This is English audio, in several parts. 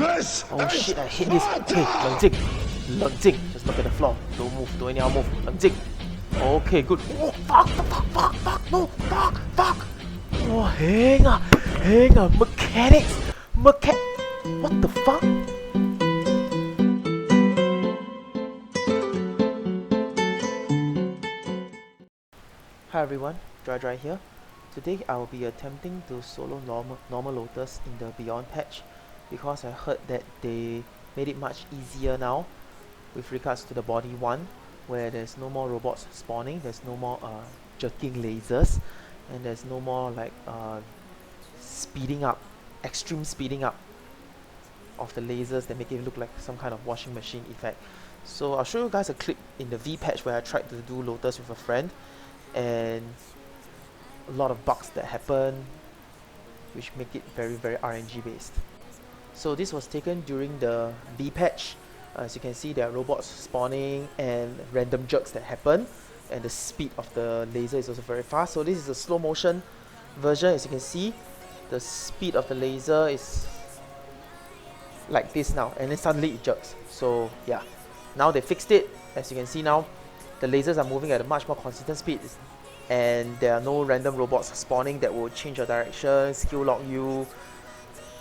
Oh shit, I hate this. Okay, 冷静. Just look at the floor. Don't move, don't anyhow move. 冷静. Okay, good. Oh, fuck, no, fuck. Oh, hang on. Mechanics. What the fuck? Hi everyone, Dry here. Today I will be attempting to solo normal Lotus in the Beyond patch because I heard that they made it much easier now with regards to the body 1, where there's no more robots spawning, there's no more jerking lasers, and there's no more like extreme speeding up of the lasers that make it look like some kind of washing machine effect. So I'll show you guys a clip in the V patch where I tried to do Lotus with a friend, and a lot of bugs that happen which make it very RNG based. So this was taken during the V patch. As you can see, there are robots spawning and random jerks that happen, and the speed of the laser is also very fast. So this is a slow motion version. As you can see, the speed of the laser is like this now, and then suddenly it jerks. So yeah, now they fixed it. As you can see now, the lasers are moving at a much more consistent speed, and there are no random robots spawning that will change your direction, skill lock you,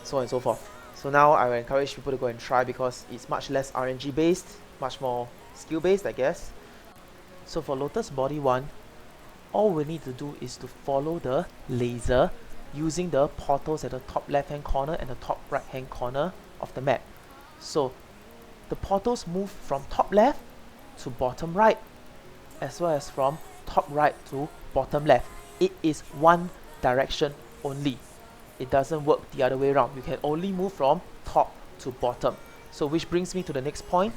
so on and so forth. So now I will encourage people to go and try because it's much less RNG based, much more skill based, I guess. So for Lotus Body 1, all we need to do is to follow the laser using the portals at the top left hand corner and the top right hand corner of the map. So the portals move from top left to bottom right, as well as from top right to bottom left. It is one direction only. It doesn't work the other way around. You can only move from top to bottom. So which brings me to the next point.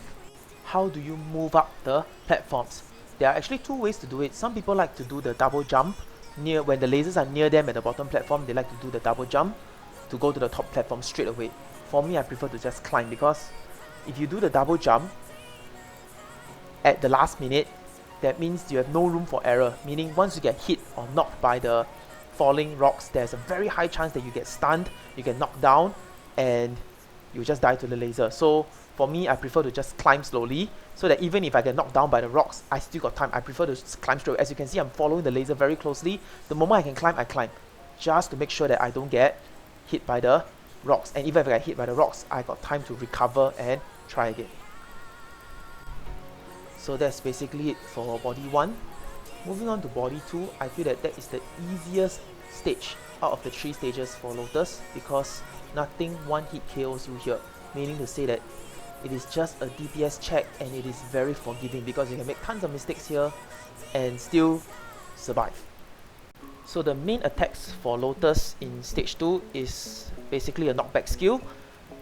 How do you move up the platforms? There are actually two ways to do it. Some people like to do the double jump. When the lasers are near them at the bottom platform, they like to do the double jump to go to the top platform straight away. For me, I prefer to just climb, because if you do the double jump at the last minute, that means you have no room for error, meaning once you get hit or knocked by the falling rocks, there's a very high chance that you get stunned, you get knocked down, and you just die to the laser. So for me, I prefer to just climb slowly, so that even if I get knocked down by the rocks, I still got time. I prefer to just climb straight. As you can see, I'm following the laser very closely. The moment I can climb, I climb, just to make sure that I don't get hit by the rocks. And even if I get hit by the rocks, I got time to recover and try again. So that's basically it for body 1. Moving on to body 2, I feel that is the easiest stage out of the 3 stages for Lotus, because nothing one hit KOs you here, meaning to say that it is just a DPS check and it is very forgiving, because you can make tons of mistakes here and still survive. So the main attacks for Lotus in stage 2 is basically a knockback skill,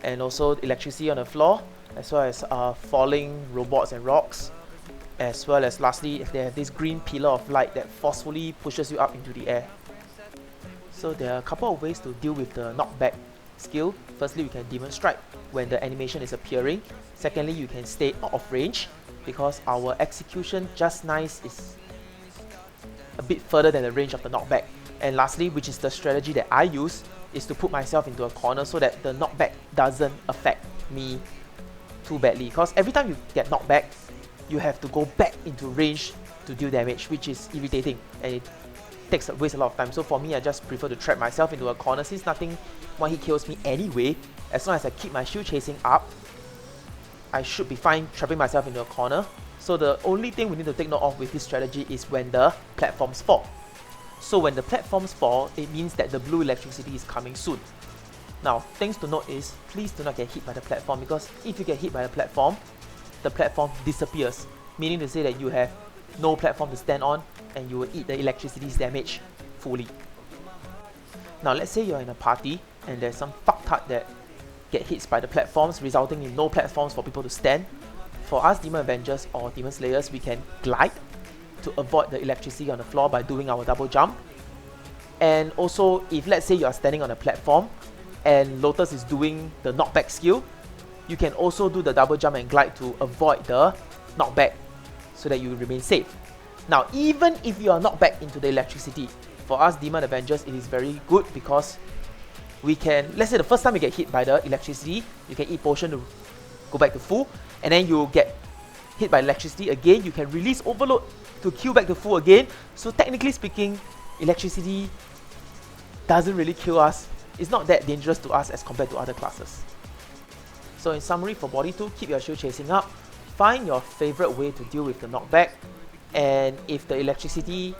and also electricity on the floor, as well as falling robots and rocks, as well as lastly they have this green pillar of light that forcefully pushes you up into the air. So there are a couple of ways to deal with the knockback skill. Firstly, we can Demon Strike when the animation is appearing. Secondly, you can stay out of range, because our execution just nice is a bit further than the range of the knockback. And lastly, which is the strategy that I use, is to put myself into a corner so that the knockback doesn't affect me too badly, because every time you get knocked back, you have to go back into range to deal damage, which is irritating and it wastes a lot of time. So for me, I just prefer to trap myself into a corner, since nothing one hit kills me anyway. As long as I keep my shield chasing up, I should be fine trapping myself into a corner. So the only thing we need to take note of with this strategy is when the platforms fall. So when the platforms fall, it means that the blue electricity is coming soon. Now, things to note is, please do not get hit by the platform, because if you get hit by the platform disappears, meaning to say that you have no platform to stand on and you will eat the electricity's damage fully. Now let's say you're in a party and there's some fucktard that get hit by the platforms, resulting in no platforms for people to stand. For us Demon Avengers or Demon Slayers, we can glide to avoid the electricity on the floor by doing our double jump. And also, if let's say you are standing on a platform and Lotus is doing the knockback skill, you can also do the double jump and glide to avoid the knockback, so that you remain safe. Now, even if you are knocked back into the electricity, for us Demon Avengers, it is very good, because we can, let's say the first time you get hit by the electricity, you can eat potion to go back to full, and then you get hit by electricity again, you can release overload to kill back to full again. So technically speaking, electricity doesn't really kill us. It's not that dangerous to us as compared to other classes. So in summary, for body 2, keep your shield chasing up, find your favorite way to deal with the knockback, and if the electricity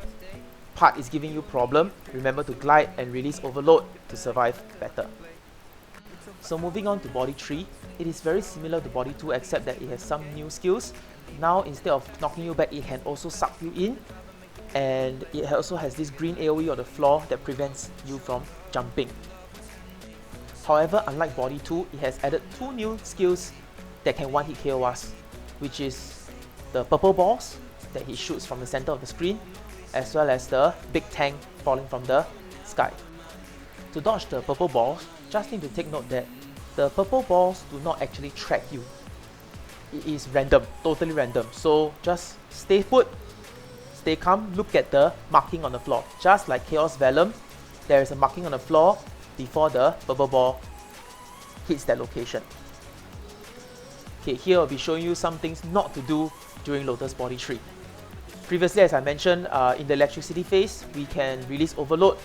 part is giving you problem, remember to glide and release overload to survive better. So moving on to body 3, it is very similar to body 2 except that it has some new skills. Now instead of knocking you back, it can also suck you in, and it also has this green AoE on the floor that prevents you from jumping. However, unlike body 2, it has added 2 new skills that can one-hit KO us, which is the purple balls that he shoots from the center of the screen, as well as the big tank falling from the sky. To dodge the purple balls, just need to take note that the purple balls do not actually track you. It is random, totally random. So just stay put, stay calm, look at the marking on the floor. Just like Chaos Vellum, there is a marking on the floor before the purple ball hits that location. Okay, here I'll be showing you some things not to do during Lotus Body 3. Previously, as I mentioned, in the electricity phase, we can release overload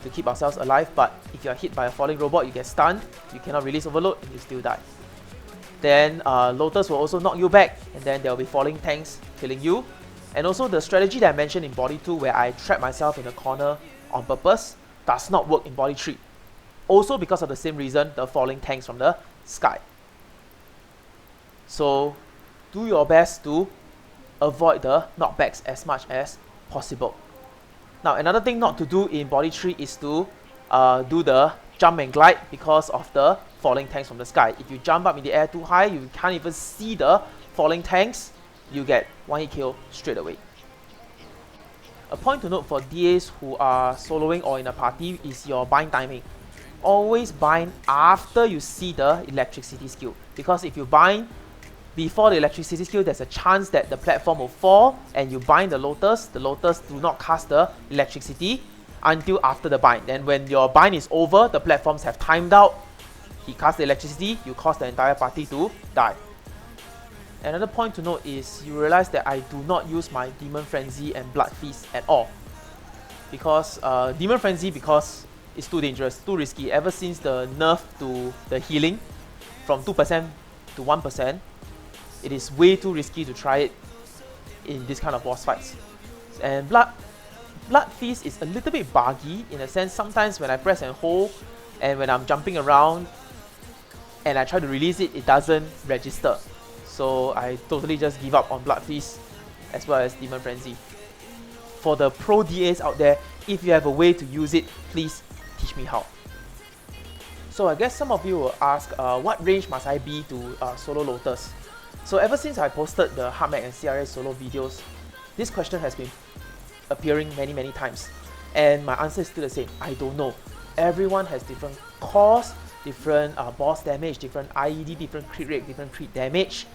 to keep ourselves alive, but if you are hit by a falling robot, you get stunned, you cannot release overload, and you still die. Then Lotus will also knock you back, and then there will be falling tanks killing you. And also the strategy that I mentioned in Body 2, where I trap myself in a corner on purpose, does not work in Body 3. Also because of the same reason, the falling tanks from the sky. So do your best to avoid the knockbacks as much as possible. Now another thing not to do in Body 3 is to do the jump and glide because of the falling tanks from the sky. If you jump up in the air too high, you can't even see the falling tanks, you get one-hit kill straight away. A point to note for DAs who are soloing or in a party is your bind timing. Always bind after you see the electricity skill, because if you bind before the electricity skill, there's a chance that the platform will fall and you bind the Lotus do not cast the electricity until after the bind. Then when your bind is over, the platforms have timed out, he casts the electricity, you cause the entire party to die. Another point to note is you realize that I do not use my Demon Frenzy and Blood Feast at all. Because Demon Frenzy, because it's too dangerous, too risky. Ever since the nerf to the healing from 2% to 1%, it is way too risky to try it in this kind of boss fights. And Blood Feast is a little bit buggy in a sense. Sometimes when I press and hold and when I'm jumping around and I try to release it, it doesn't register. So I totally just give up on Blood Feast as well as Demon Frenzy. For the pro DAs out there, if you have a way to use it, please teach me how. So I guess some of you will ask, what range must I be to solo Lotus? So ever since I posted the HardMech and CRS solo videos, this question has been appearing many times. And my answer is still the same, I don't know. Everyone has different cores, different boss damage, different IED, different crit rate, different crit damage.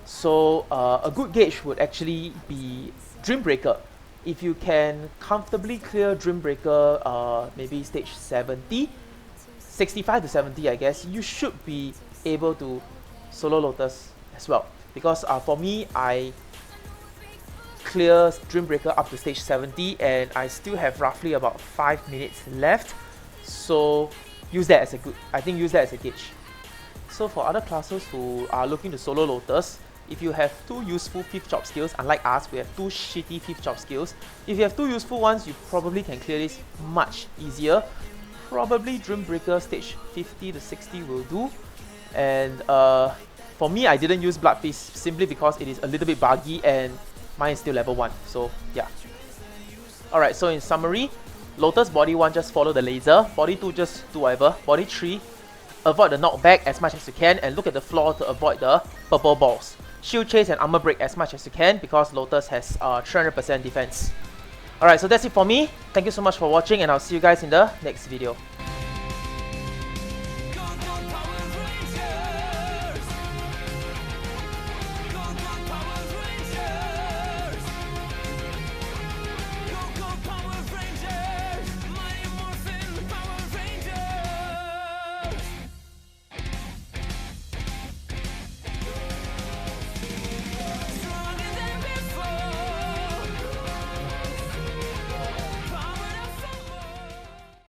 So a good gauge would actually be Dreambreaker. If you can comfortably clear Dreambreaker, maybe stage 70, 65 to 70 I guess, you should be able to solo Lotus as well. Because for me, I clear Dreambreaker up to stage 70 and I still have roughly about 5 minutes left. So use that as a use that as a gauge. So for other classes who are looking to solo Lotus, if you have 2 useful 5th job skills, unlike us, we have 2 shitty 5th job skills. If you have 2 useful ones, you probably can clear this much easier. Probably Dreambreaker stage 50 to 60 will do. And for me, I didn't use Blood Feast simply because it is a little bit buggy and mine is still level 1. So yeah. Alright, so in summary, Lotus Body 1 just follow the laser, Body 2 just do whatever, Body 3 avoid the knockback as much as you can and look at the floor to avoid the purple balls. Shield chase and armor break as much as you can because Lotus has 300% defense. Alright, so that's it for me. Thank you so much for watching and I'll see you guys in the next video.